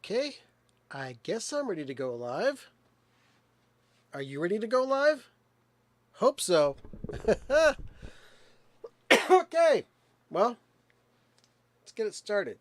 Okay, I guess I'm ready to go live. Are you ready to go live? Hope so. Okay, well, let's get it started.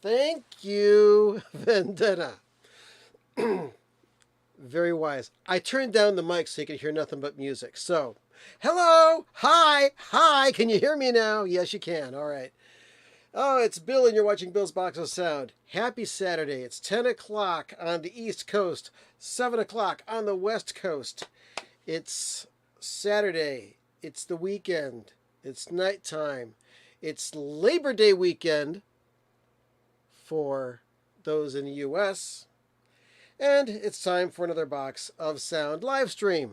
Thank you, Vendetta. Very wise. I turned down the mic so you could hear nothing but music. So, hello, hi. Can you hear me now? Yes, you can. All right. Oh, it's Bill, and you're watching Bill's Box of Sound. Happy Saturday. It's 10 o'clock on the East Coast, 7 o'clock on the West Coast. It's Saturday. It's the weekend. It's nighttime. It's Labor Day weekend for those in the U.S., and it's time for another box of Sound Livestream.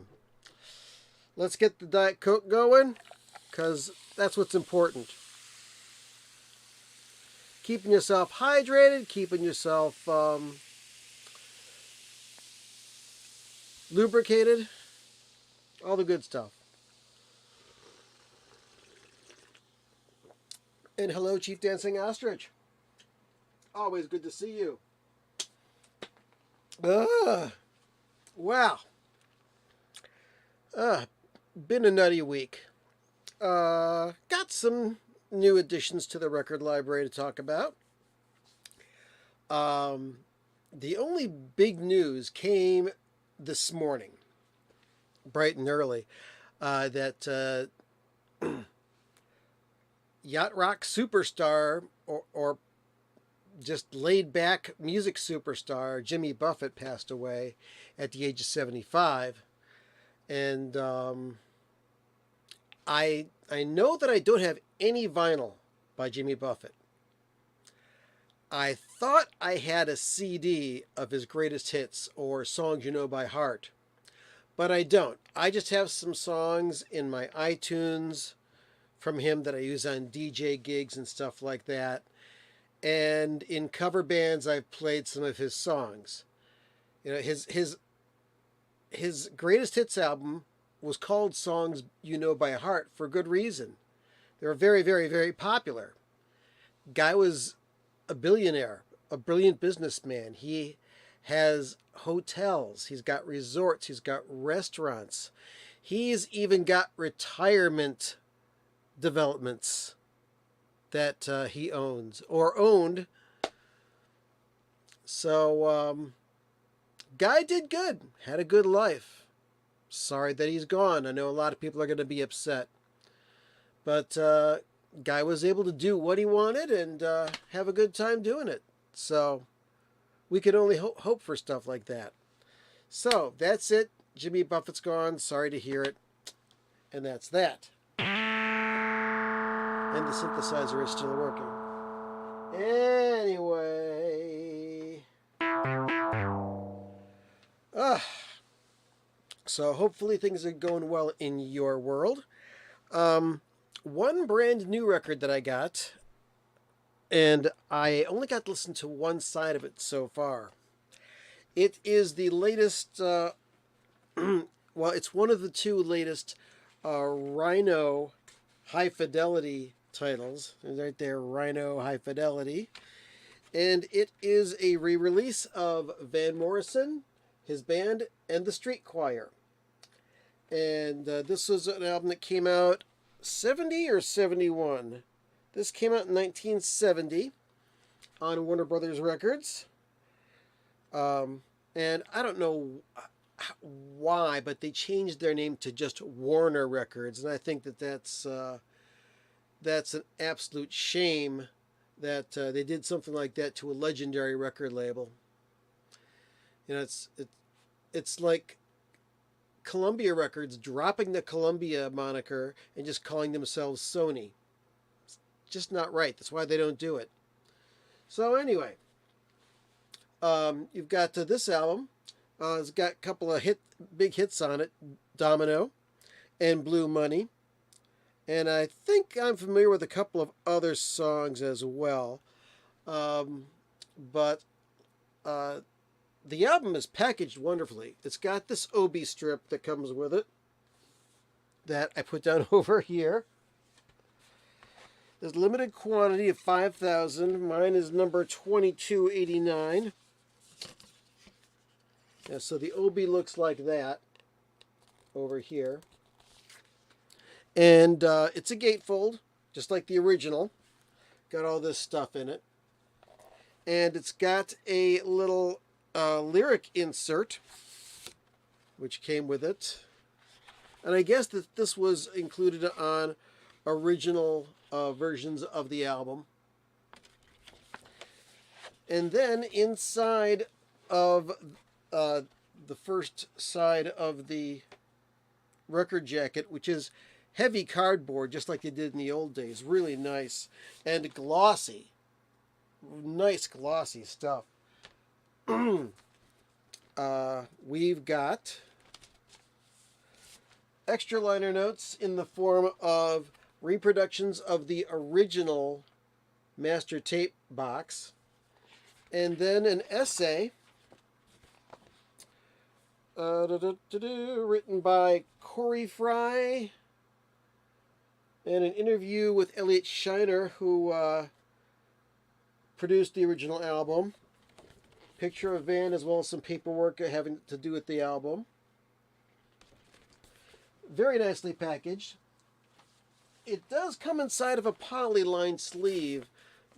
Let's get the Diet Coke going, because that's what's important. Keeping yourself hydrated, keeping yourself lubricated, all the good stuff. And hello, Chief Dancing Ostrich. Always good to see you. Wow. Been a nutty week. got some new additions to the record library to talk about. The only big news came this morning, bright and early, that yacht rock superstar or just laid back music superstar Jimmy Buffett passed away at the age of 75. And I know that I don't have any vinyl by Jimmy Buffett. I thought I had a CD of his greatest hits or songs you know by heart, but I don't. I just have some songs in my iTunes from him that I use on DJ gigs and stuff like that. And in cover bands, I've played some of his songs. You know, his greatest hits album was called Songs You Know by Heart for good reason. They were very, very, very popular. Guy was a billionaire, a brilliant businessman. He has hotels, he's got resorts, he's got restaurants. He's even got retirement developments that he owns or owned. So, guy did good, had a good life. Sorry that he's gone. I know a lot of people are going to be upset. But guy was able to do what he wanted and have a good time doing it. So we can only hope for stuff like that. So that's it. Jimmy Buffett's gone. Sorry to hear it. And that's that. And the synthesizer is still working. Anyway. So hopefully things are going well in your world. One brand new record that I got, and I only got to listen to one side of it so far. It is the latest, well, it's one of the two latest Rhino High Fidelity titles. Right there, Rhino High Fidelity. And it is a re-release of Van Morrison, his band, and the Street Choir. And this was an album that came out 70 or 71. This came out in 1970 on Warner Brothers Records. And I don't know why, but they changed their name to just Warner Records. And I think that that's an absolute shame that they did something like that to a legendary record label. You know, it's like Columbia Records dropping the Columbia moniker and just calling themselves Sony. It's just not right. That's why they don't do it. So anyway, you've got this album. It's got a couple of big hits on it, Domino and Blue Money. And I think I'm familiar with a couple of other songs as well. But the album is packaged wonderfully. It's got this Obi strip that comes with it that I put down over here. There's a limited quantity of 5,000. Mine is number 2289. Yeah, so the Obi looks like that over here. And it's a gatefold, just like the original. Got all this stuff in it. And it's got a little lyric insert, which came with it. And I guess that this was included on original versions of the album. And then inside of the first side of the record jacket, which is heavy cardboard, just like they did in the old days. Really nice and glossy. Nice glossy stuff. We've got extra liner notes in the form of reproductions of the original master tape box, and then an essay written by Corey Fry, and an interview with Elliot Shiner, who produced the original album. Picture of Van, as well as some paperwork having to do with the album. Very nicely packaged. it does come inside of a poly-lined sleeve,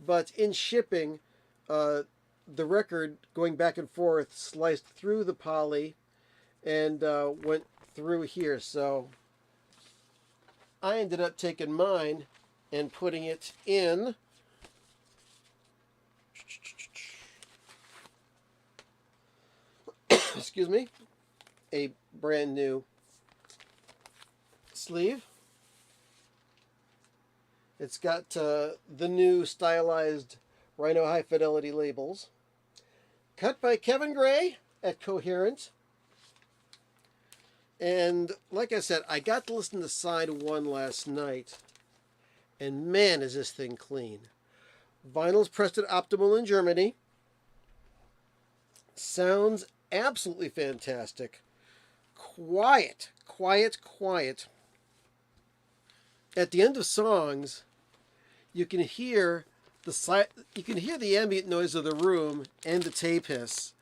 but in shipping, the record going back and forth sliced through the poly and went through here. So I ended up taking mine and putting it in excuse me, a brand new sleeve. It's got the new stylized Rhino High Fidelity labels. Cut by Kevin Gray at Coherent. And like I said, I got to listen to side 1 last night. And man, is this thing clean. Vinyl's pressed at Optimal in Germany. Sounds absolutely fantastic. Quiet, quiet, quiet. At the end of songs, you can hear the ambient noise of the room and the tape hiss,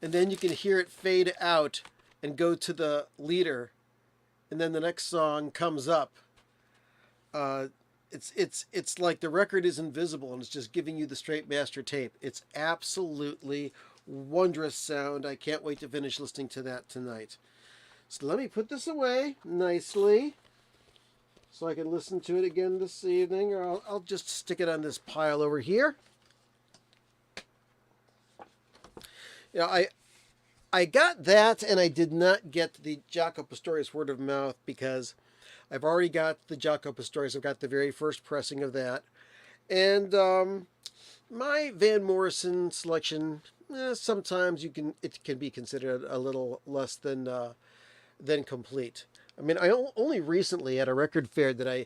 and then you can hear it fade out and go to the leader, and then the next song comes up. It's like the record is invisible and it's just giving you the straight master tape. It's absolutely wondrous sound. I can't wait to finish listening to that tonight. So let me put this away nicely so I can listen to it again this evening, or I'll just stick it on this pile over here. You know, I got that, and I did not get the Jaco Pastorius Word of Mouth because I've already got the Jaco Pastorius. I've got the very first pressing of that. And my Van Morrison selection, sometimes it can be considered a little less than complete. I mean, I only recently at a record fair did I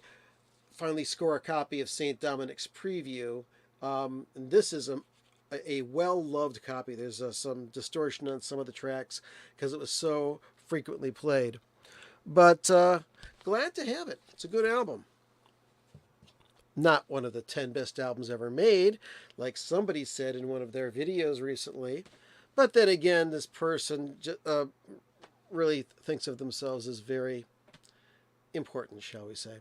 finally score a copy of St. Dominic's Preview. And this is a well-loved copy. There's some distortion on some of the tracks because it was so frequently played. But glad to have it. It's a good album. Not one of the 10 best albums ever made, like somebody said in one of their videos recently. But then again, this person really thinks of themselves as very important, shall we say.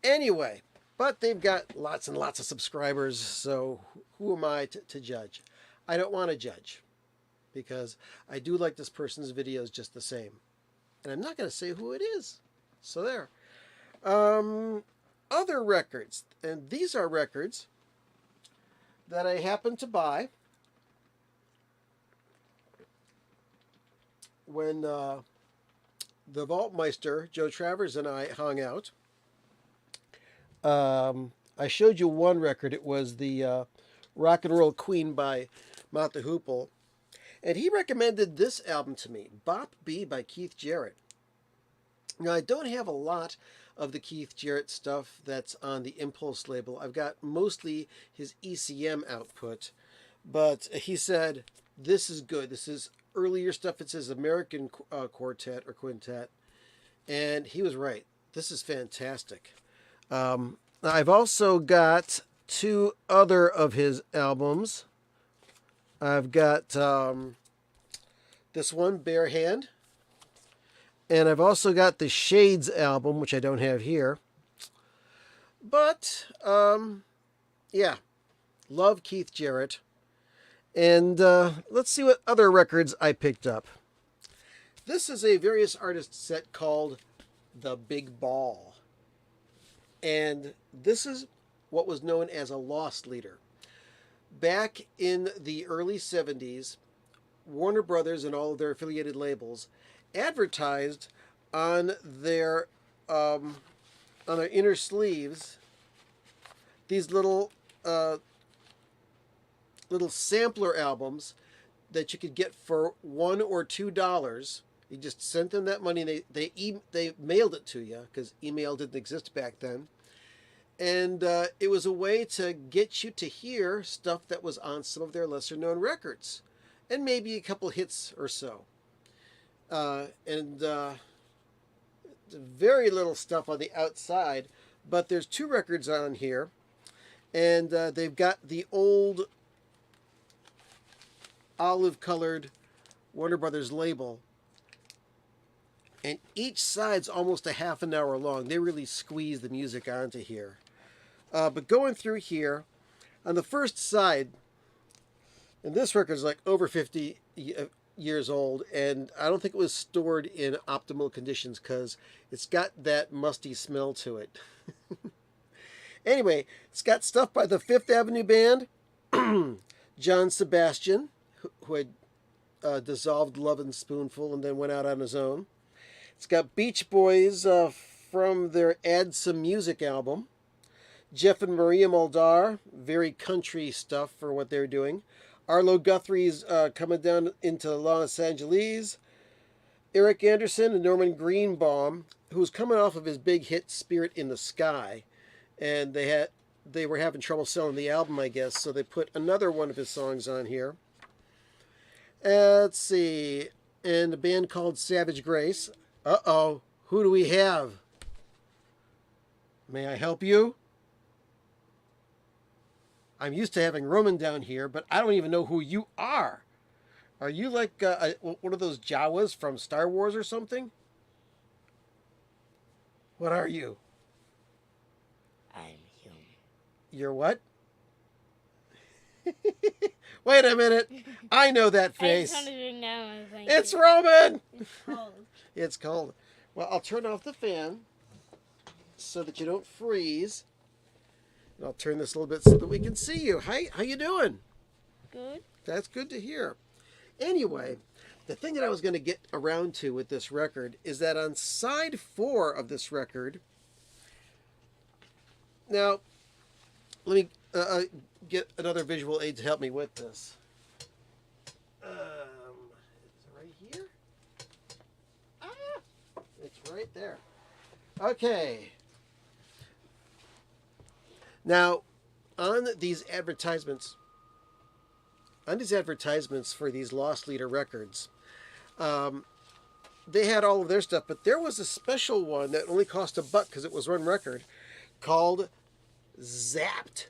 Anyway, but they've got lots and lots of subscribers, so who am I to judge? I don't want to judge, because I do like this person's videos just the same. And I'm not going to say who it is. So there. Other records, and these are records that I happened to buy when the Vaultmeister, Joe Travers, and I hung out. I showed you one record. It was the Rock and Roll Queen by Mott the Hoople. And he recommended this album to me, Bop B by Keith Jarrett. Now, I don't have a lot of the Keith Jarrett stuff that's on the Impulse label. I've got mostly his ECM output. But he said, this is good. This is earlier stuff. It says American Quartet or Quintet. And he was right. This is fantastic. I've also got 2 other of his albums. I've got this one, Bare Hand. And I've also got the Shades album, which I don't have here. But, yeah, love Keith Jarrett. And let's see what other records I picked up. This is a various artists set called The Big Ball. And this is what was known as a loss leader. Back in the early 70s, Warner Brothers and all of their affiliated labels advertised on their inner sleeves these little sampler albums that you could get for $1 or $2. You just sent them that money. They mailed it to you because email didn't exist back then. And it was a way to get you to hear stuff that was on some of their lesser known records, and maybe a couple hits or so. Very little stuff on the outside, but there's 2 records on here, and they've got the old olive-colored Warner Brothers label. And each side's almost a half an hour long. They really squeeze the music onto here. But going through here, on the first side, and this record's like over 50 years old, and I don't think it was stored in optimal conditions because it's got that musty smell to it. Anyway, it's got stuff by the Fifth Avenue Band, John Sebastian, who had dissolved Love and Spoonful and then went out on his own. It's got Beach Boys from their Add Some Music album. Jeff and Maria Muldaur, very country stuff for what they're doing. Arlo Guthrie's coming down into Los Angeles. Eric Anderson and Norman Greenbaum, who's coming off of his big hit Spirit in the Sky. And they were having trouble selling the album, I guess, so they put another one of his songs on here. Let's see. And a band called Savage Grace. Uh-oh. Who do we have? May I help you? I'm used to having Roman down here, but I don't even know who you are. Are you like one of those Jawas from Star Wars or something? What are you? I'm human. You're what? Wait a minute. I know that face. It's Roman! It's cold. It's cold. Well, I'll turn off the fan so that you don't freeze. And I'll turn this a little bit so that we can see you. Hi, how you doing? Good. That's good to hear. Anyway, the thing that I was going to get around to with this record is that on side 4 of this record, now, let me get another visual aid to help me with this. Is it right here? Ah, it's right there. Okay. Now, on these advertisements for these Lost Leader records, they had all of their stuff, but there was a special one that only cost $1 because it was one record called Zapped.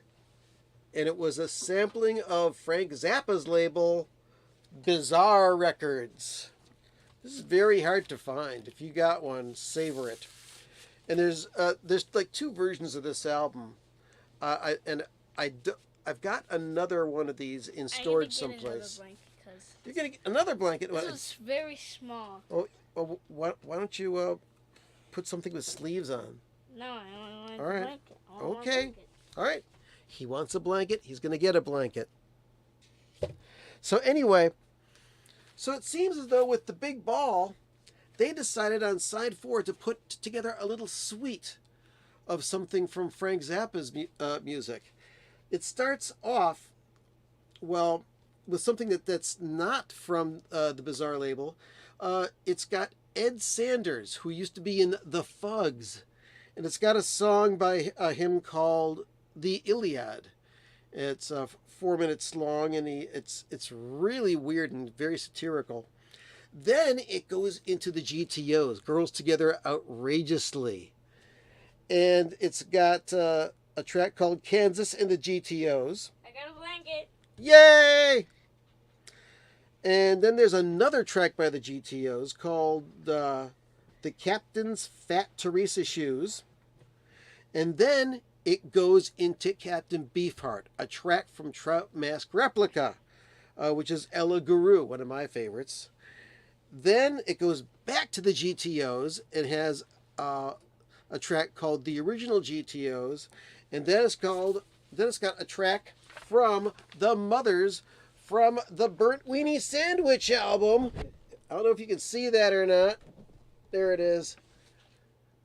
And it was a sampling of Frank Zappa's label, Bizarre Records. This is very hard to find. If you got one, savor it. And there's like 2 versions of this album. I've got another one of these in storage someplace. You're gonna get another blanket. This is very small. Oh, why don't you put something with sleeves on? No, I want All right. a blanket. Okay. All right. He wants a blanket. He's gonna get a blanket. So anyway, so it seems as though with the big ball, they decided on side 4 to put together a little suite of something from Frank Zappa's music. It starts off, well, with something that's not from the Bizarre label. It's got Ed Sanders, who used to be in The Fugs, and it's got a song by him called The Iliad. It's 4 minutes long, and it's really weird and very satirical. Then it goes into the GTOs, Girls Together Outrageously. And it's got a track called Kansas and the GTOs. I got a blanket. Yay! And then there's another track by the GTOs called The Captain's Fat Teresa Shoes. And then it goes into Captain Beefheart, a track from Trout Mask Replica, which is Ella Guru, one of my favorites. Then it goes back to the GTOs and has a track called The Original GTOs, and then it's got a track from The Mothers from the Burnt Weenie Sandwich album. I don't know if you can see that or not. There it is.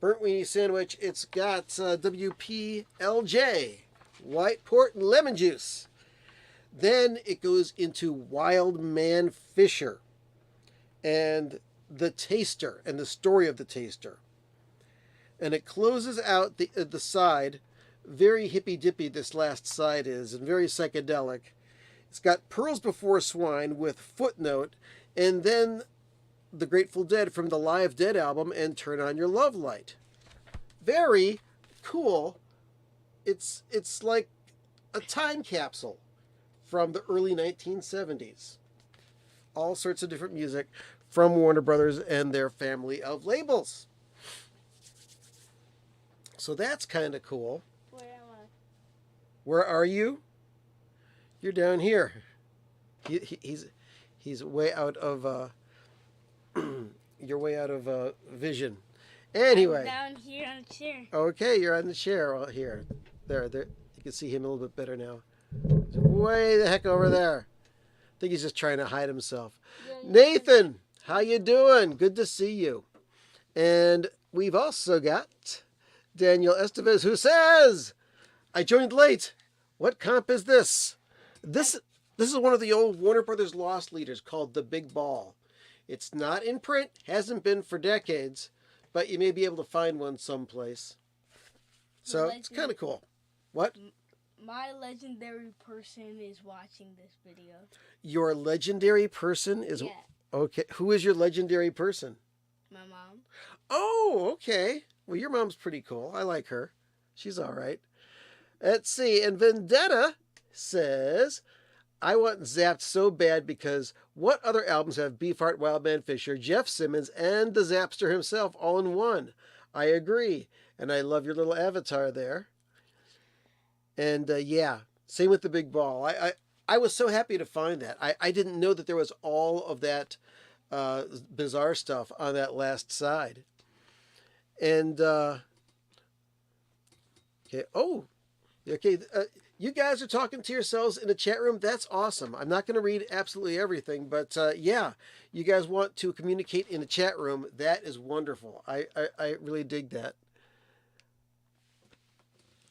Burnt Weenie Sandwich. It's got WPLJ, White Port and Lemon Juice. Then it goes into Wild Man Fisher and The Taster and the story of The Taster. And it closes out the side, very hippy-dippy this last side is, and very psychedelic. It's got Pearls Before Swine with Footnote, and then The Grateful Dead from the Live Dead album and Turn On Your Love Light. Very cool. It's like a time capsule from the early 1970s. All sorts of different music from Warner Brothers and their family of labels. So that's kind of cool. Where am I? Where are you? You're down here. He's way out of you're way out of vision. Anyway. I'm down here on the chair. Okay, you're on the chair out here. There. You can see him a little bit better now. He's way the heck over there. I think he's just trying to hide himself. Nathan, how you doing? Good to see you. And we've also got Daniel Estevez, who says, I joined late. What comp is this? This is one of the old Warner Brothers lost leaders called The Big Ball. It's not in print, hasn't been for decades, but you may be able to find one someplace. So it's kind of cool. What? My legendary person is watching this video. Your legendary person is... Yeah. Okay. Who is your legendary person? My mom. Oh, okay. Well, your mom's pretty cool. I like her. She's all right. Let's see. And Vendetta says, I want Zapped so bad because what other albums have Beefheart, Wildman Fisher, Jeff Simmons, and the Zapster himself all in one? I agree. And I love your little avatar there. And yeah, same with The Big Ball. I was so happy to find that. I didn't know that there was all of that bizarre stuff on that last side. And okay, you guys are talking to yourselves in the chat room. That's awesome. I'm not going to read absolutely everything, but yeah, you guys want to communicate in the chat room. That is wonderful. I really dig that.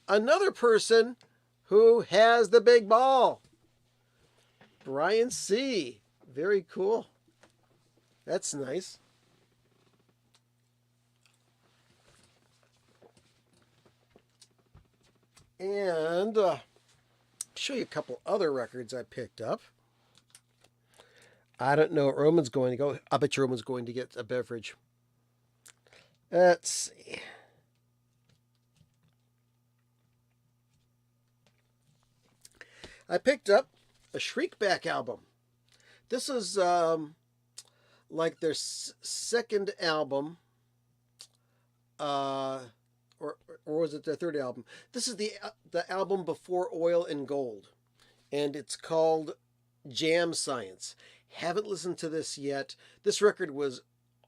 Another person who has the big ball. Brian C. Very cool. That's nice. And show you a couple other records I picked up. I don't know what Roman's going to go. I bet you Roman's going to get a beverage. Let's see. I picked up a Shriekback album. This is like their second album, or was it their third album? This is the album before Oil and Gold, and it's called Jam Science. Haven't listened to this yet. This record was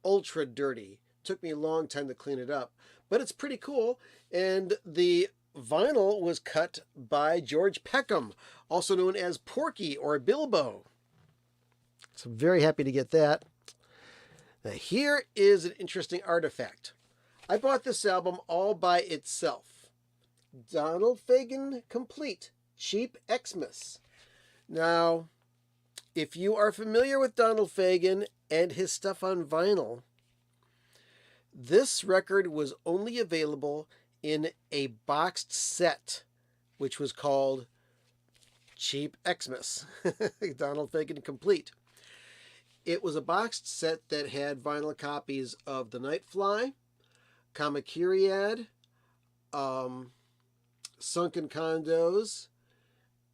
ultra dirty. Took me a long time to clean it up, but it's pretty cool. And the vinyl was cut by George Peckham, also known as Porky or Bilbo. So I'm very happy to get that. Now here is an interesting artifact. I bought this album all by itself. Donald Fagen Complete, Cheap Xmas. Now, if you are familiar with Donald Fagen and his stuff on vinyl, this record was only available in a boxed set, which was called Cheap Xmas, Donald Fagen Complete. It was a boxed set that had vinyl copies of The Nightfly, Kamakiriad, Sunken Condos,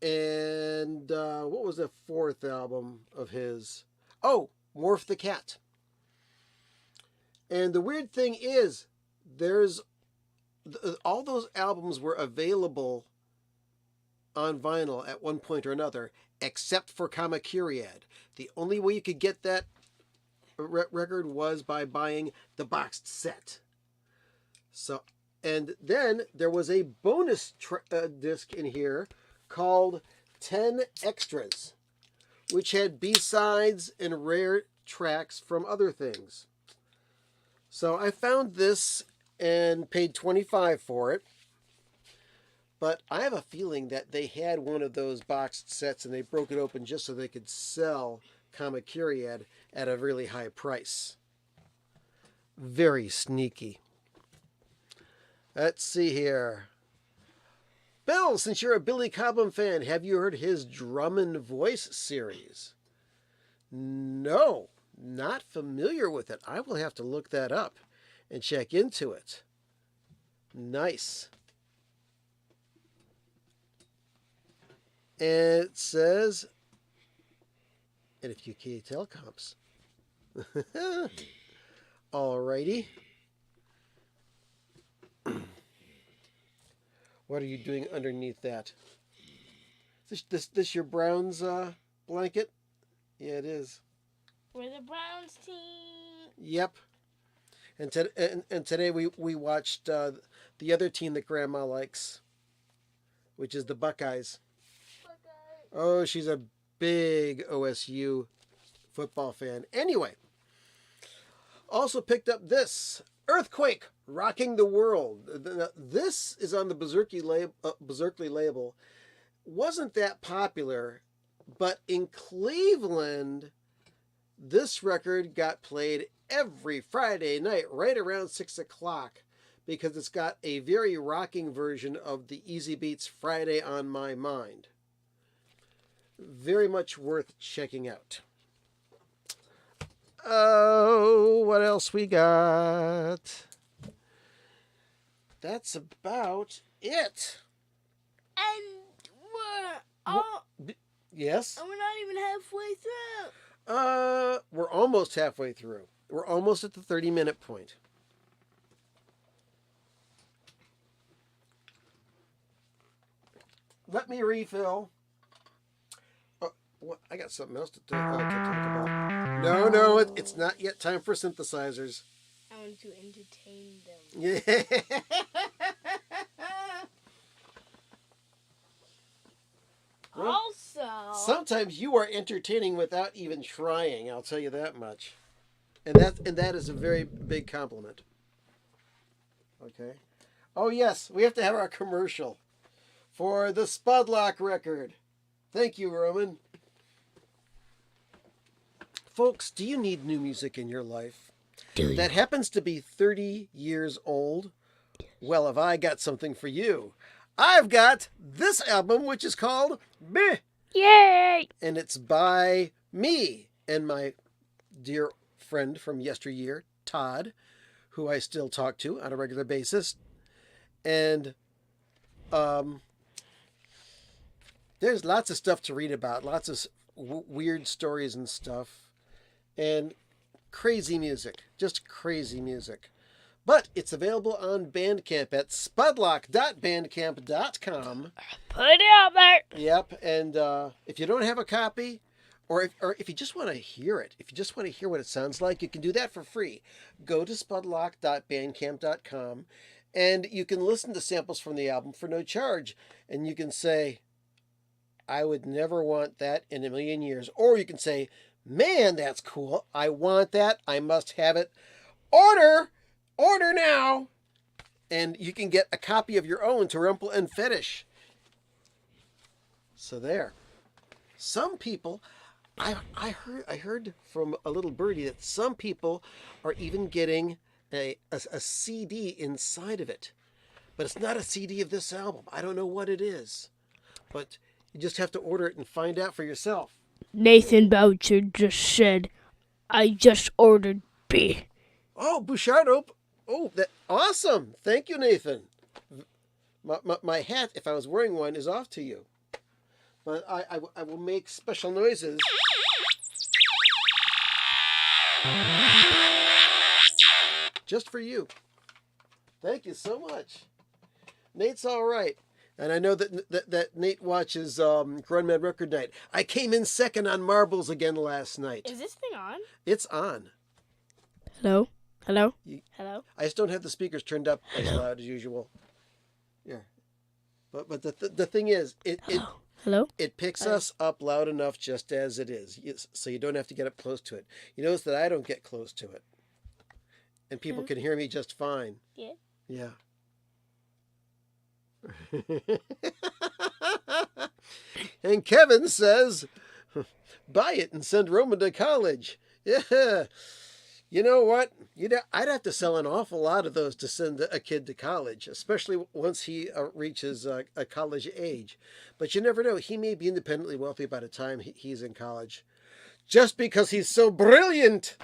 and what was the fourth album of his? Oh, Morph the Cat. And the weird thing is, all those albums were available on vinyl at one point or another, except for Kamakiriad. The only way you could get that record was by buying the boxed set. So, and then there was a bonus disc in here called 10 Extras, which had B-sides and rare tracks from other things. So I found this and paid $25 for it. But I have a feeling that they had one of those boxed sets and they broke it open just so they could sell Kamakiriad at a really high price. Very sneaky. Let's see here. Bill, since you're a Billy Cobham fan, have you heard his Drum and Voice series? No, not familiar with it. I will have to look that up and check into it. Nice. And it says, and if you can't tell comps, Alrighty. What are you doing underneath that? This your Browns blanket? Yeah, it is. We're the Browns team. Yep. And today we watched the other team that Grandma likes, which is the Buckeyes. Oh, she's a big OSU football fan. Anyway, also picked up this Earthquake Rocking the World. This is on the Berserkly label. Wasn't that popular, but in Cleveland, this record got played every Friday night right around 6 o'clock because it's got a very rocking version of the Easy Beats Friday on My Mind. Very much worth checking out. Oh, what else we got? That's about it. And Yes? we're not even halfway through. We're almost halfway through. We're almost at the 30-minute point. Let me refill. Oh, what? I got something else to talk about. No, it's not yet time for synthesizers. I want to entertain them. Yeah. Also, sometimes you are entertaining without even trying. I'll tell you that much. And that is a very big compliment. Okay. Oh yes, we have to have our commercial for the Spudlock record. Thank you, Roman. Folks, do you need new music in your life that happens to be 30 years old? Well, have I got something for you. I've got this album, which is called Meh. yay! And it's by me and my dear friend from yesteryear, Todd, who I still talk to on a regular basis. And there's lots of stuff to read about, lots of weird stories and stuff, and crazy music, just crazy music. But it's available on Bandcamp at spudlock.bandcamp.com. Put it out there. Yep, and if you don't have a copy, or if you just want to hear it, if you just want to hear what it sounds like, you can do that for free. Go to spudlock.bandcamp.com, and you can listen to samples from the album for no charge. And you can say, I would never want that in a million years. Or you can say, man, that's cool. I want that. I must have it. Order now. And you can get a copy of your own to Rumple and Fetish. So there. Some people, I heard from a little birdie that some people are even getting a CD inside of it. But it's not a CD of this album. I don't know what it is. But you just have to order it and find out for yourself. Nathan Boucher just said, I just ordered B. Oh, Bouchard. Oh, that awesome. Thank you, Nathan. My hat, if I was wearing one, is off to you. But I will make special noises. Just for you. Thank you so much. Nate's all right. And I know that Nate watches Grown Man Record Night. I came in second on marbles again last night. Is this thing on? It's on. Hello? Hello? Hello? I just don't have the speakers turned up as loud as usual. Yeah. But the thing is, Hello? it picks us up loud enough just as it is. So you don't have to get up close to it. You notice that I don't get close to it. And people can hear me just fine. Yeah. Yeah. And Kevin says, buy it and send Roman to college. Yeah. You know what? I'd have to sell an awful lot of those to send a kid to college, especially once he reaches a college age. But you never know. He may be independently wealthy by the time he's in college. Just because he's so brilliant,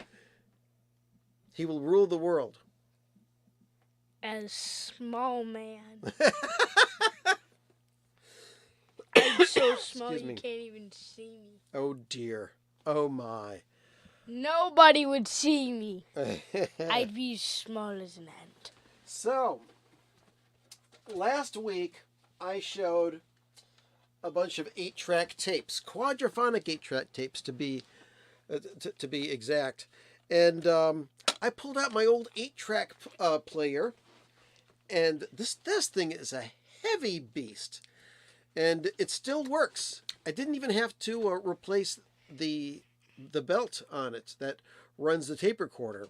he will rule the world. As small man. I'm so small you can't even see me. Oh dear. Oh my. Nobody would see me. I'd be as small as an ant. So, last week I showed a bunch of 8-track tapes, quadraphonic 8-track tapes to be exact, and I pulled out my old 8-track player, and this thing is a heavy beast, and it still works. I didn't even have to replace the belt on it that runs the tape recorder,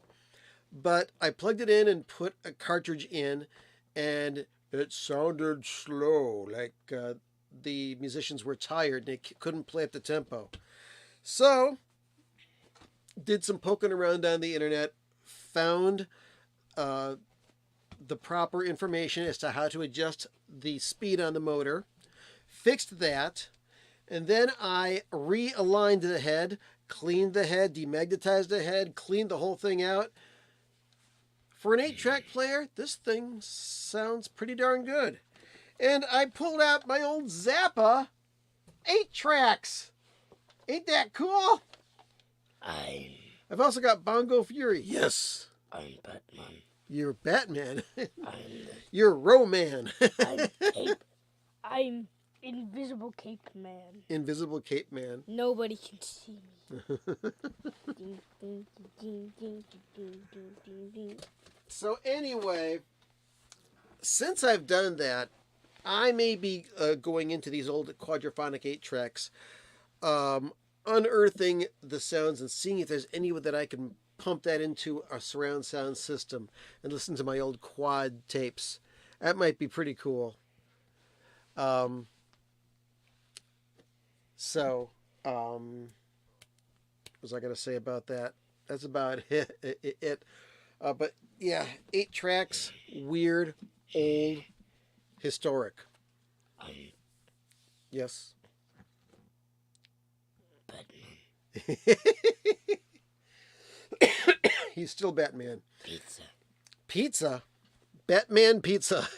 but I plugged it in and put a cartridge in, and it sounded slow, like the musicians were tired and they couldn't play at the tempo. So, did some poking around on the internet, found the proper information as to how to adjust the speed on the motor, fixed that, and then I realigned the head, cleaned the head, demagnetized the head, cleaned the whole thing out. For an 8-track player, this thing sounds pretty darn good. And I pulled out my old Zappa 8-tracks. Ain't that cool? I've also got Bongo Fury. Yes. I'm Batman. You're Batman. I'm You're Roman. Cape. I'm Invisible Cape Man. Invisible Cape Man. Nobody can see me. So anyway, since I've done that, I may be going into these old quadraphonic 8-tracks, unearthing the sounds and seeing if there's any that I can pump that into a surround sound system and listen to my old quad tapes. That might be pretty cool. What was I going to say about that? That's about it. But yeah, 8 tracks, weird, old, historic. Yes. Batman. He's still Batman. Pizza. Pizza? Batman pizza.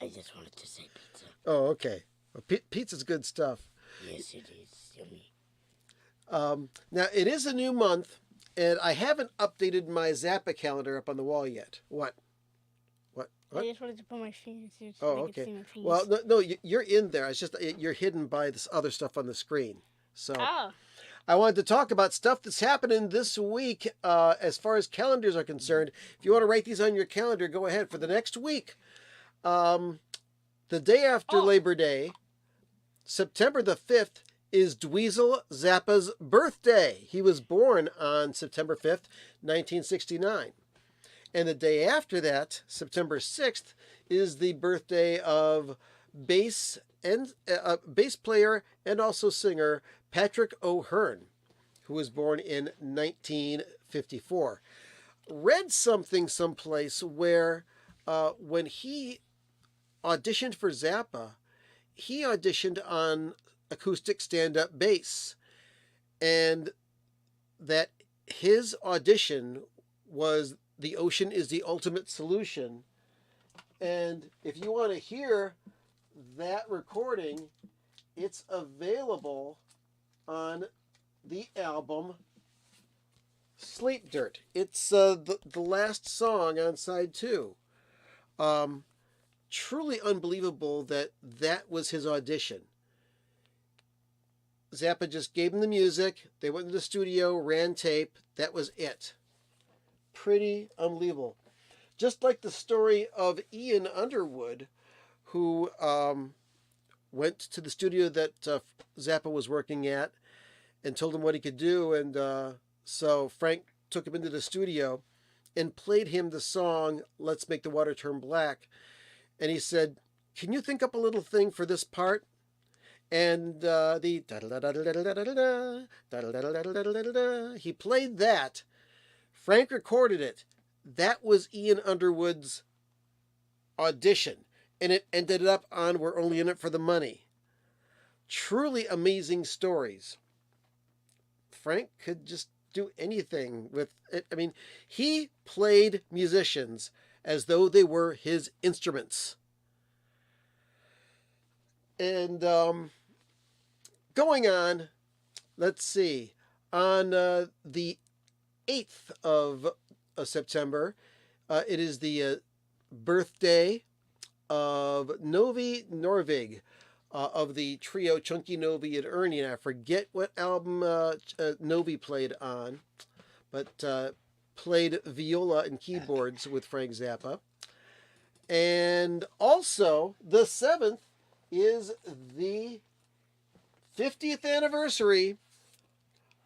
I just wanted to say pizza. Oh, okay. Well, pizza's good stuff. Yes, it is. Yummy. Now, it is a new month, and I haven't updated my Zappa calendar up on the wall yet. What? I just wanted to put my fingers here Oh, so I could okay. see my fingers. Well, no, you're in there. It's just you're hidden by this other stuff on the screen. So Oh. I wanted to talk about stuff that's happening this week as far as calendars are concerned. If you want to write these on your calendar, go ahead. For the next week, the day after Labor Day, September the 5th, is Dweezil Zappa's birthday. He was born on September 5th, 1969. And the day after that, September 6th, is the birthday of bass player and also singer Patrick O'Hearn, who was born in 1954. Read something someplace where when he auditioned for Zappa, he auditioned on acoustic stand-up bass, and that his audition was "The Ocean is the Ultimate Solution." And if you want to hear that recording, it's available on the album Sleep Dirt. It's the last song on side 2. Truly unbelievable that was his audition. Zappa just gave him the music. They went to the studio, ran tape. That was it. Pretty unbelievable. Just like the story of Ian Underwood, who went to the studio that Zappa was working at and told him what he could do. And so Frank took him into the studio and played him the song, "Let's Make the Water Turn Black." And he said, "Can you think up a little thing for this part?" And he played that. Frank recorded it. That was Ian Underwood's audition. And it ended up on "We're Only in It for the Money." Truly amazing stories. Frank could just do anything with it. I mean, he played musicians as though they were his instruments. And going on, let's see. on the 8th of September. It is the birthday of Novi Norvig of the trio Chunky, Novi, and Ernie. And I forget what album Novi played on, but played viola and keyboards with Frank Zappa. And also, the 7th is the 50th anniversary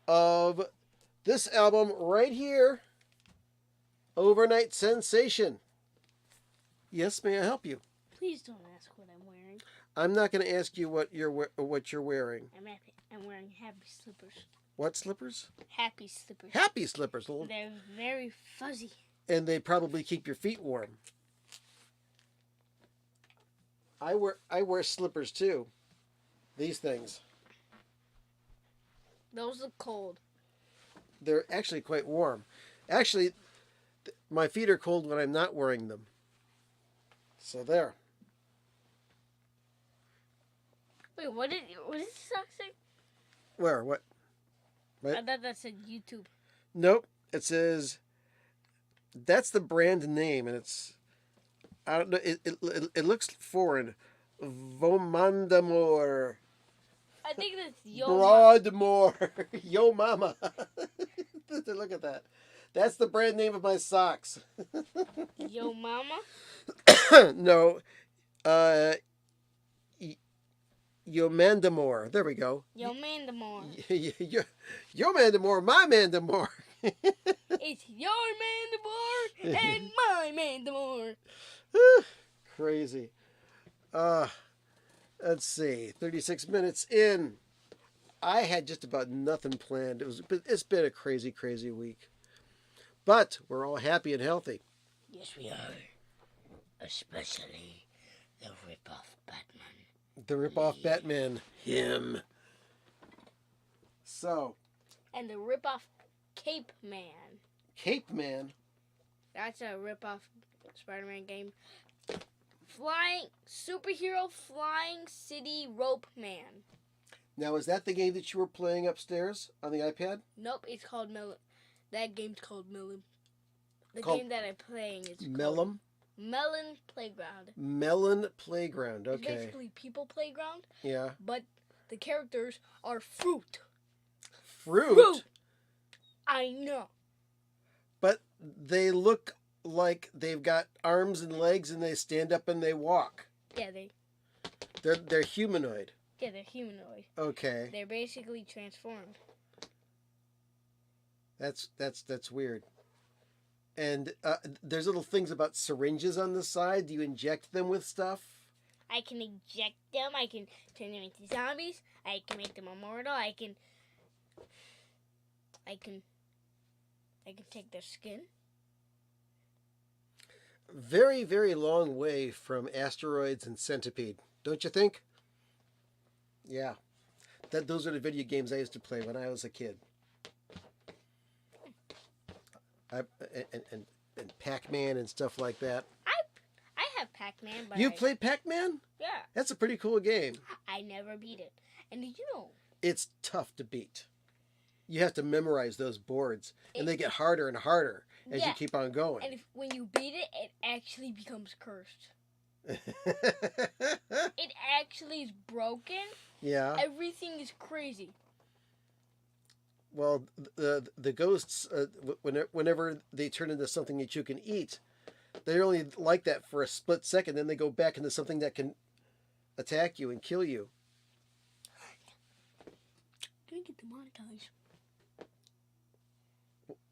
of this album right here, Overnight Sensation. Yes, may I help you? Please don't ask what I'm wearing. I'm not going to ask you what you're wearing. I'm wearing happy slippers. What slippers? Happy slippers. Happy slippers. They're very fuzzy. And they probably keep your feet warm. I wear slippers too. These things. Those look cold. They're actually quite warm. Actually, my feet are cold when I'm not wearing them. So there. Wait, what did the sock say? Where? What? I thought that said YouTube. Nope. It says that's the brand name, and it's I don't know. It looks foreign. Vomandamore. I think that's Yo Broadmoor. Yo Mama. Look at that. That's the brand name of my socks. Yo Mama? No. Yo Mandamore. There we go. Yo Mandamore. Yo Mandamore, my Mandamore. It's your Mandamore and my Mandamore. Crazy. Let's see. 36 minutes in. I had just about nothing planned. It's been a crazy, crazy week. But we're all happy and healthy. Yes, we are. Especially the rip-off Batman. The rip-off Batman. Him. So. And the rip-off Cape Man. Cape Man? That's a rip-off Spider-Man game. Superhero Flying City Rope Man. Now, is that the game that you were playing upstairs on the iPad? Nope, it's called Melon. That game's called Melon. The Called game that I'm playing is Melon? Melon Playground. Melon Playground, It's okay. basically People Playground. Yeah. But the characters are fruit. Fruit? I know. But they look like they've got arms and legs and they stand up and they walk. Yeah, They're humanoid. Yeah, they're humanoid. Okay. They're basically transformed. That's weird. And there's little things about syringes on the side. Do you inject them with stuff? I can inject them. I can turn them into zombies. I can make them immortal. I can take their skin. Very, very long way from asteroids and centipede, don't you think? Yeah. Those are the video games I used to play when I was a kid. And Pac-Man and stuff like that. I have Pac-Man, but You played Pac-Man? Yeah. That's a pretty cool game. I never beat it. And did you know? It's tough to beat. You have to memorize those boards, and they get harder and harder as you keep on going. And when you beat it, it actually becomes cursed. It actually is broken. Yeah. Everything is crazy. Well, the ghosts, whenever they turn into something that you can eat, they're only like that for a split second. Then they go back into something that can attack you and kill you. Gonna get demonetized.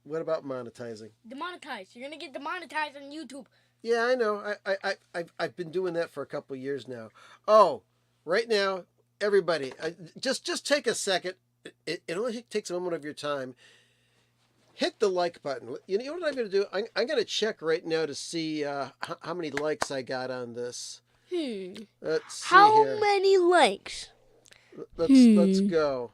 What about monetizing? Demonetized. You're gonna get demonetized on YouTube. Yeah, I know. I've been doing that for a couple of years now. Oh, right now, everybody, just take a second. It only takes a moment of your time. Hit the like button. You know what I'm going to do? I'm going to check right now to see how many likes I got on this. Let's see How here. many likes? Let's go.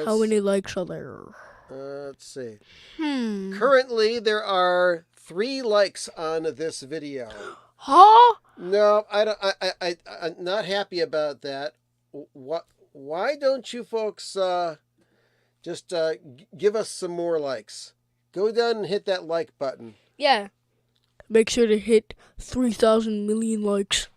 How many likes are there? Let's see. Currently, there are 3 likes on this video. Huh? No, I'm not happy about that. What? Why don't you folks Just give us some more likes. Go down and hit that like button. Yeah. Make sure to hit 3,000 million likes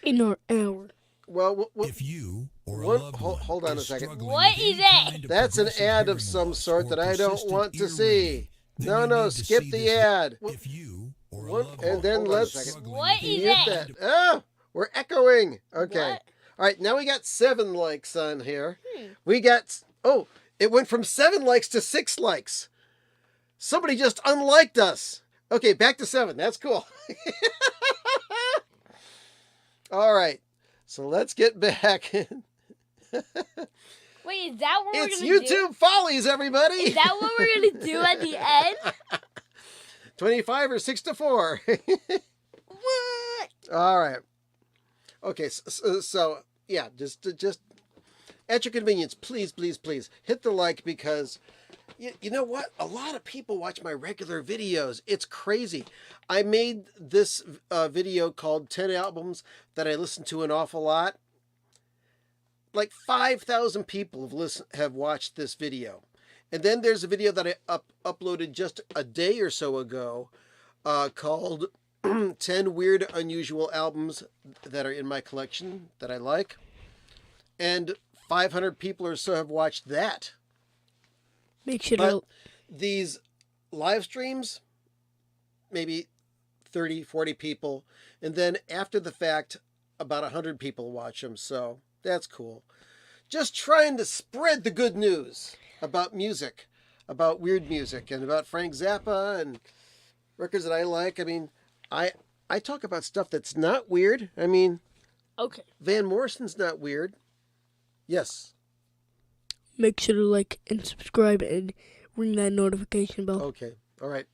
in our hour. Well, If you or a loved one hold on a is second. struggling What with is any that? kind of That's an progressive ad of hearing some loss sort or that I don't persistent want to ear see. ringing, then you No, need to skip see the this ad. If you or a What? loved And one then is let's struggling What with is any mute that? kind that. Oh, we're echoing. Okay. What? All right, now we got 7 likes on here. Hmm. We got, it went from 7 likes to 6 likes. Somebody just unliked us. Okay, back to 7. That's cool. All right, so let's get back. Wait, is that what It's we're gonna YouTube Follies, everybody. do? Is that what we're gonna do at the end? 25 or 6 to 4. What? All right. Okay, so yeah, just at your convenience, please hit the like, because you know what? A lot of people watch my regular videos. It's crazy. I made this video called 10 albums that I listen to an awful lot. Like 5,000 people have watched this video. And then there's a video that I uploaded just a day or so ago called 10 Weird Unusual Albums that are in my collection that I like. And 500 people or so have watched that. Make sure But to. these live streams, maybe 30, 40 people. And then after the fact, about 100 people watch them. So that's cool. Just trying to spread the good news about music, about weird music, and about Frank Zappa and records that I like. I mean, I talk about stuff that's not weird. I mean, Okay. Van Morrison's not weird. Yes. Make sure to like and subscribe and ring that notification bell. Okay. All right.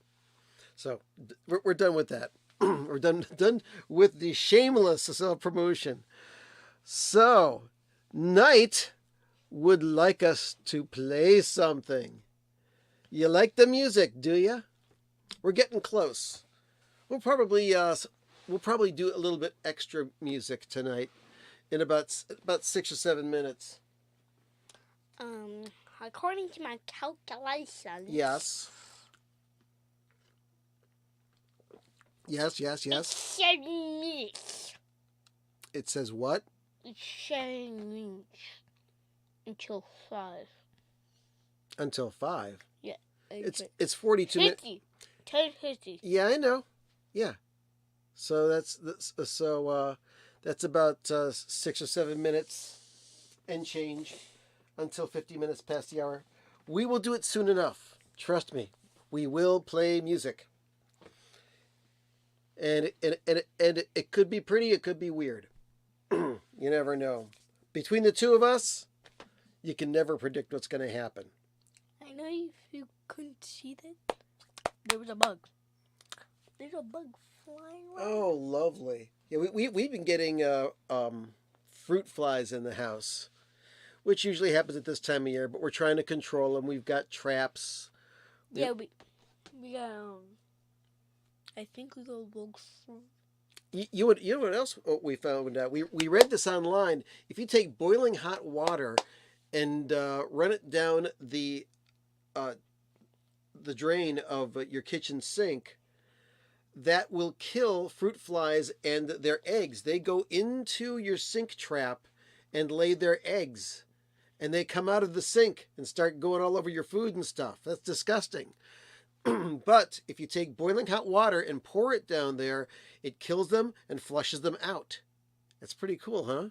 So we're done with that. We're done with the shameless self-promotion. So, Knight would like us to play something. You like the music, do you? We're getting close. We'll probably do a little bit extra music tonight in about 6 or 7 minutes. According to my calculations. Yes. Yes. 7 minutes. It says what? It's 7 minutes until 5. Until 5. Yeah. It's 42 minutes. 50. 10:50. Yeah, I know. Yeah. So that's about 6 or 7 minutes and change until 50 minutes past the hour. We will do it soon enough. Trust me. We will play music. And it could be pretty, it could be weird. You never know. Between the two of us, you can never predict what's going to happen. I know if you couldn't see that, there was a bug. There's a bug flying around. Oh, lovely. Yeah, we've been getting fruit flies in the house, which usually happens at this time of year, but we're trying to control them. We've got traps. Yeah, we got I think we got bugs from. You know what else we found out? We read this online. If you take boiling hot water and run it down the drain of your kitchen sink, that will kill fruit flies and their eggs. They go into your sink trap and lay their eggs, and they come out of the sink and start going all over your food and stuff. That's disgusting. But if you take boiling hot water and pour it down there, it kills them and flushes them out. That's pretty cool, huh?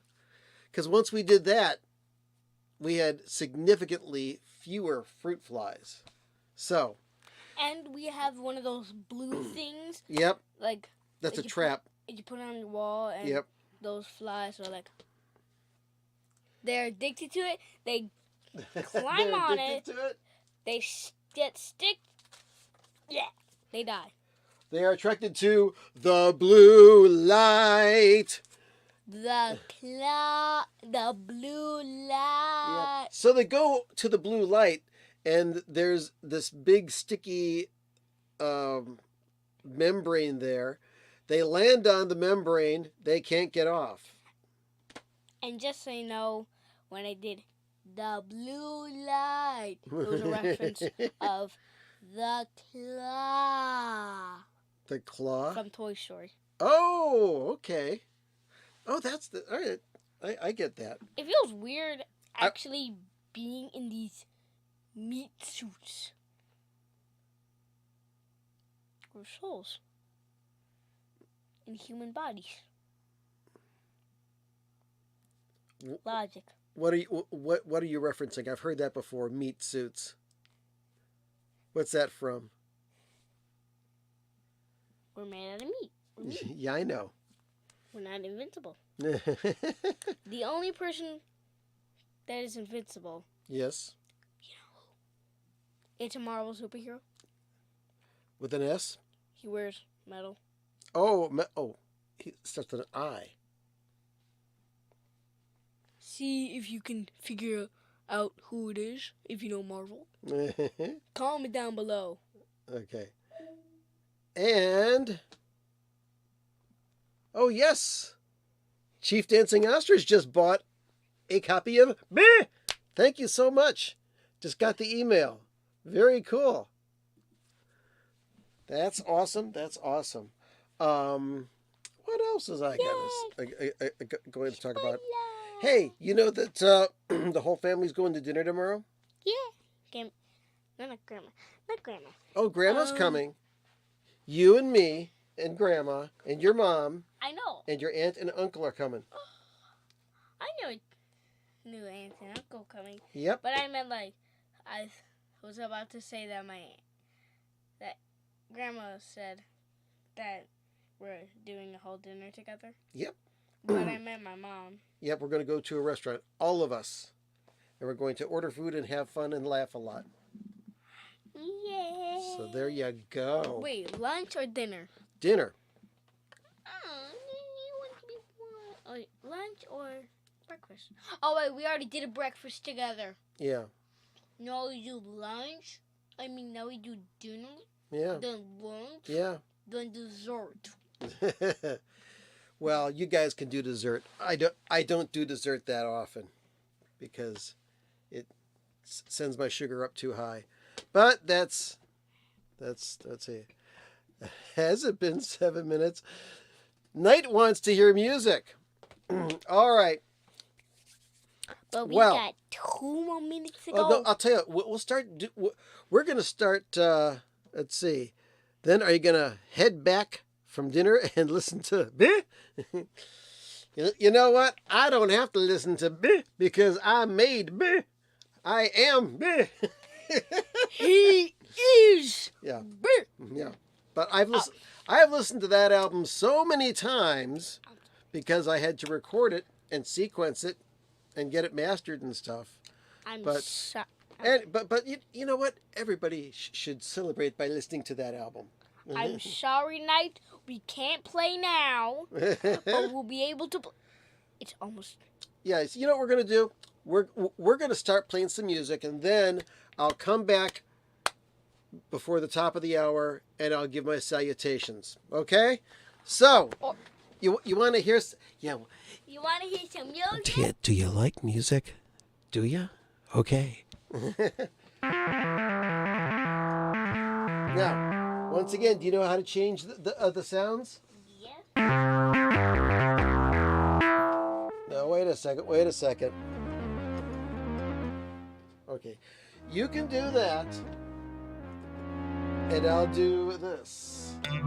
Because once we did that, we had significantly fewer fruit flies. So. And we have one of those blue things. Yep. Like. That's a trap. You put it on your wall, and yep. Those flies are like. They're addicted to it. They climb on it. They get stick. Yeah, they die. They are attracted to the blue light. The blue light. Yep. So they go to the blue light, and there's this big sticky membrane there. They land on the membrane. They can't get off. And just so you know, when I did The blue light. It was a reference of the claw The claw? from Toy Story. Oh, okay. Oh, that's the... All right. I get that. It feels weird actually being in these meat suits. Or souls. In human bodies. Logic. What are you referencing? I've heard that before. Meat suits. What's that from? We're made out of meat. We're meat. Yeah, I know. We're not invincible. The only person that is invincible, Yes. it's a Marvel superhero. With an S? He wears metal. Oh, he starts with an I. See if you can figure out who it is, if you know Marvel. Comment down below. Okay. And... Oh, yes. Chief Dancing Ostrich just bought a copy of Meh! Thank you so much. Just got the email. Very cool. That's awesome. That's awesome. What else is I going to talk about? Hey, you know that the whole family's going to dinner tomorrow? Yeah. No, not grandma. Not grandma. Oh, Grandma's coming. You and me and Grandma and your mom I know. and your aunt and uncle are coming. I knew aunt and uncle coming. Yep. But I meant like, I was about to say that that grandma said that we're doing a whole dinner together. Yep. But I meant my mom. Yep, we're going to go to a restaurant, all of us. And we're going to order food and have fun and laugh a lot. Yeah. So there you go. Wait, lunch or dinner? Dinner. Oh, lunch or breakfast? Oh wait, we already did a breakfast together. Yeah. Now we do lunch. Now we do dinner. Yeah. Then lunch. Yeah. Then dessert. Well, you guys can do dessert. I don't do dessert that often because it sends my sugar up too high. But that's it. Has it been 7 minutes? Knight wants to hear music. All right. But we Well, got 2 more minutes to Oh, go. no, I'll tell you. We'll start. We're going to start. Let's see. Then are you going to head back from dinner and listen to Beh? You know what? I don't have to listen to Beh because I made Beh. I am Beh. He is. Yeah. Beh. Yeah. But I have listened to that album so many times because I had to record it and sequence it and get it mastered and stuff. But you know what? Everybody should celebrate by listening to that album. I'm sorry, Knight. We can't play now, but we'll be able to. It's almost. Yeah. So you know what we're gonna do? We're gonna start playing some music, and then I'll come back before the top of the hour, and I'll give my salutations. Okay? So you want to hear? Yeah. You want to hear some music? Do you like music? Do you? Okay. Now, once again, do you know how to change the sounds? Yes. No, wait a second. Okay. You can do that. And I'll do this. Is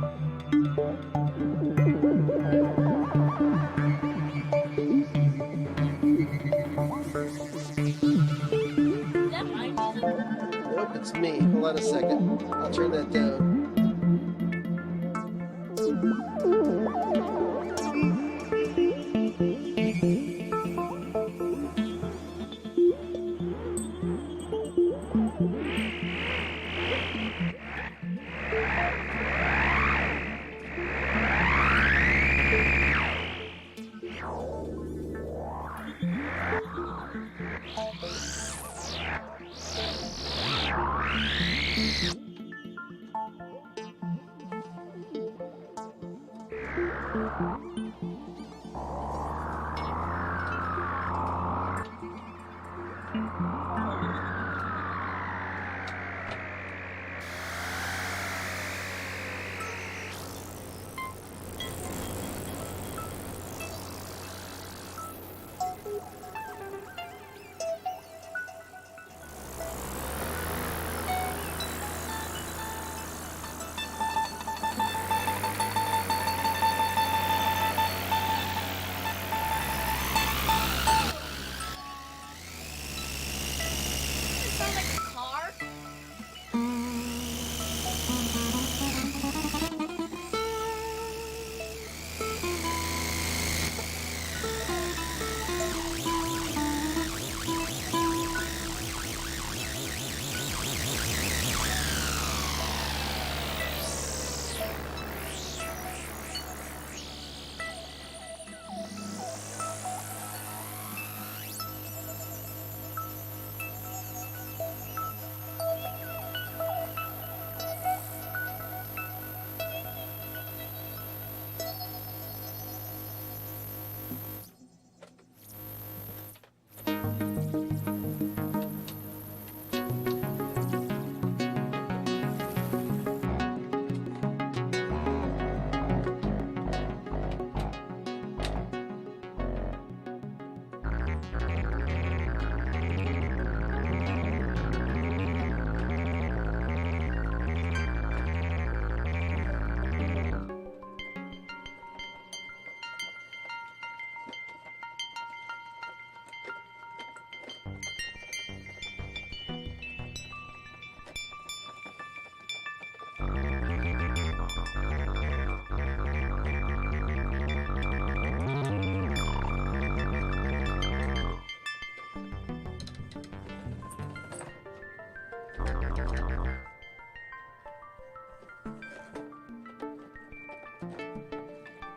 that my music? Nope, it's me. Hold on a second. I'll turn that down.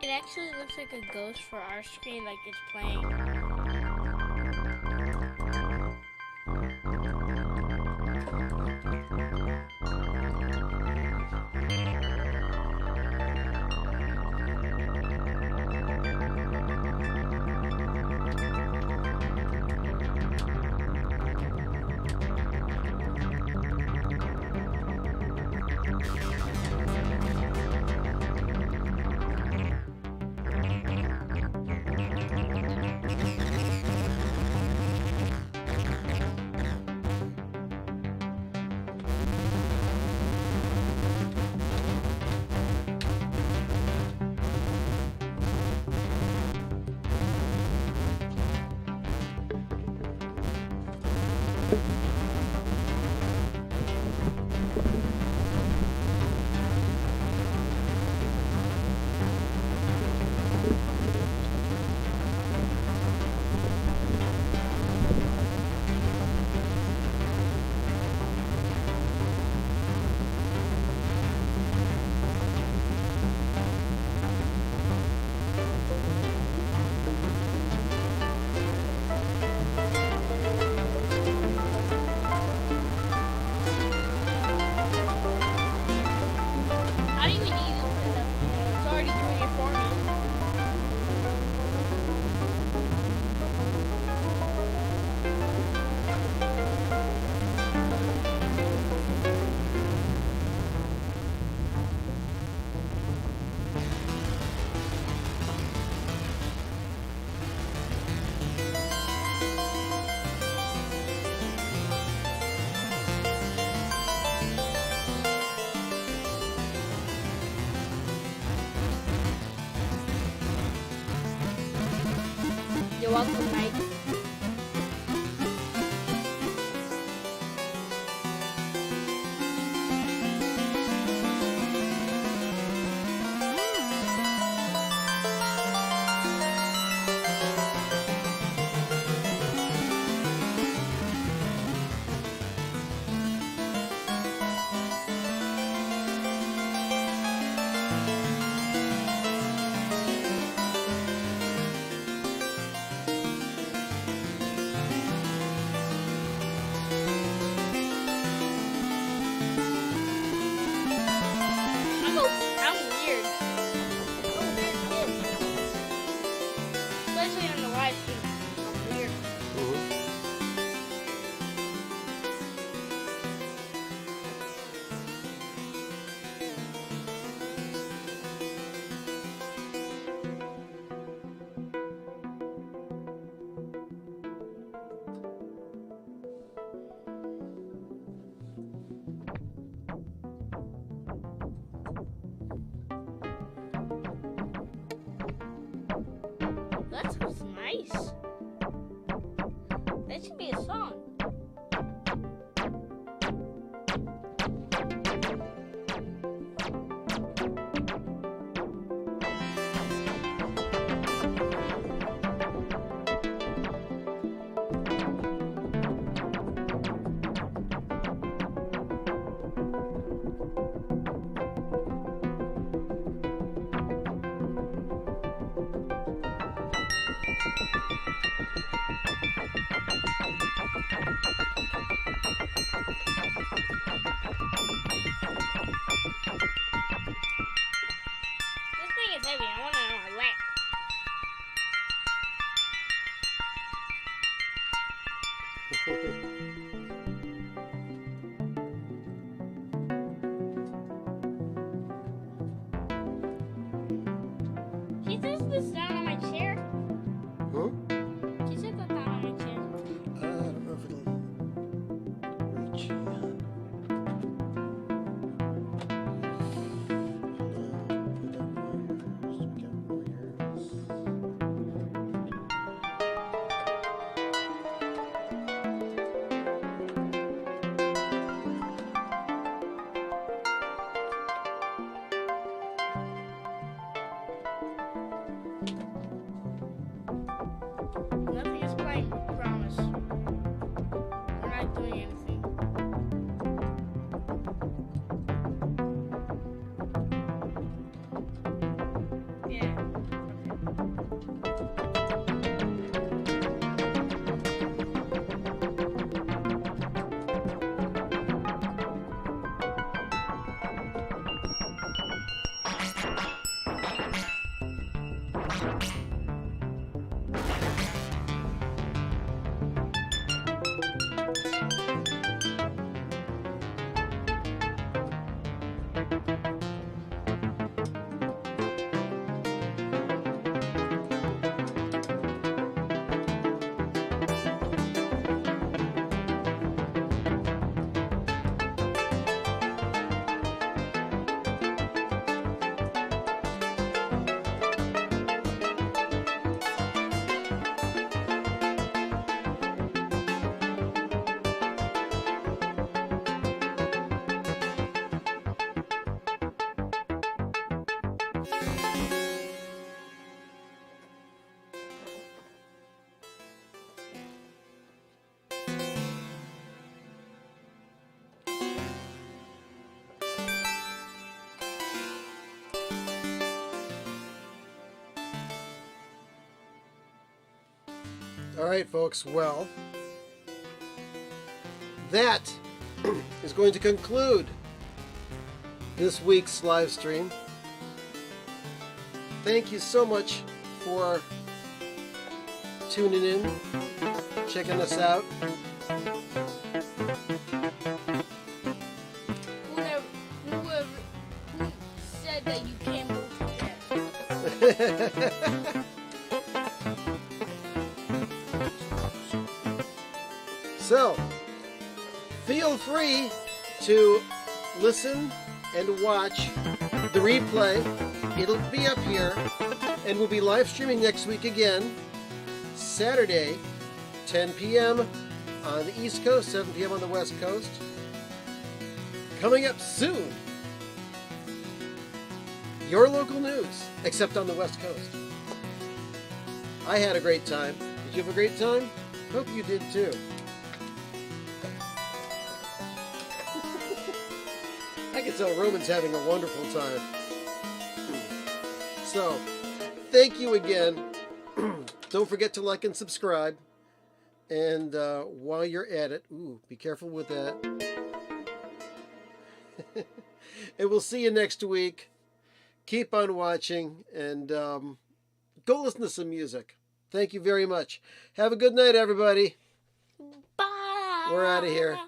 It actually looks like a ghost for our screen, like it's playing. How do you even use it? It's already doing it for me. You're welcome, Mike. I'm weird. I'm a weird kid. Especially on the live stream. I'm weird. That sounds nice. That should be a song. This thing is heavy. I want it on my lap. She says this down on my chair. Huh? She said that down on my chair. I don't know if it'll reach. All right, folks. Well, that is going to conclude this week's live stream. Thank you so much for tuning in, checking us out. Who said that you can't move there? So, feel free to listen and watch the replay. It'll be up here, and we'll be live streaming next week again, Saturday, 10 p.m. on the East Coast, 7 p.m. on the West Coast. Coming up soon, your local news, except on the West Coast. I had a great time. Did you have a great time? Hope you did too. I can tell Roman's having a wonderful time. So, thank you again. Don't forget to like and subscribe. And while you're at it, be careful with that. And we'll see you next week. Keep on watching and go listen to some music. Thank you very much. Have a good night, everybody. Bye. We're out of here.